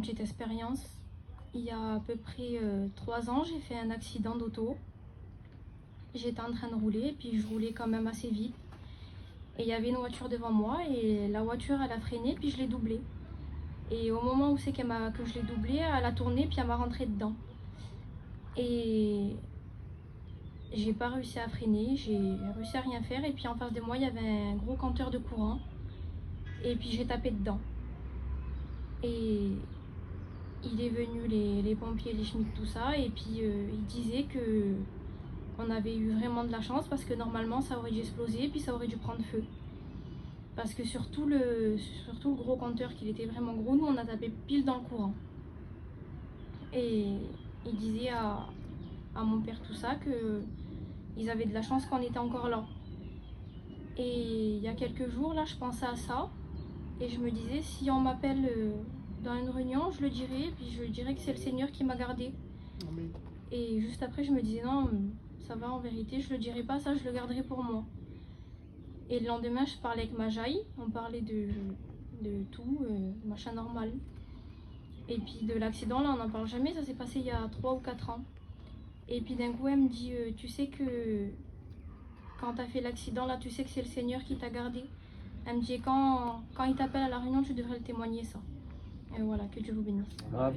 petite expérience. Il y a à peu près 3 ans, j'ai fait un accident d'auto. J'étais en train de rouler et puis je roulais quand même assez vite. Et il y avait une voiture devant moi et la voiture elle a freiné puis je l'ai doublée. Et au moment où c'est que je l'ai doublée, elle a tourné puis elle m'a rentré dedans. Et j'ai pas réussi à freiner, j'ai réussi à rien faire. Et puis en face de moi, il y avait un gros compteur de courant. Et puis j'ai tapé dedans. Et il est venu, les pompiers, les chemiques, tout ça. Et puis il disait que on avait eu vraiment de la chance parce que normalement ça aurait dû exploser et puis ça aurait dû prendre feu. Parce que surtout le gros compteur, qu'il était vraiment gros, nous on a tapé pile dans le courant. Et il disait à mon père tout ça que ils avaient de la chance qu'on était encore là. Et il y a quelques jours là, je pensais à ça et je me disais si on m'appelle dans une réunion, je le dirai et puis je dirai que c'est le Seigneur qui m'a gardé. Amen. Et juste après, je me disais non, ça va en vérité, je le dirai pas, ça je le garderai pour moi. Et le lendemain, je parlais avec ma jaille, on parlait de tout, machin normal. Et puis de l'accident, là, on n'en parle jamais, ça s'est passé il y a 3 ou 4 ans. Et puis d'un coup, elle me dit, tu sais que quand t'as fait l'accident, là, tu sais que c'est le Seigneur qui t'a gardé. Elle me dit, quand il t'appelle à la réunion, tu devrais le témoigner, ça. Et voilà, que Dieu vous bénisse. Amen.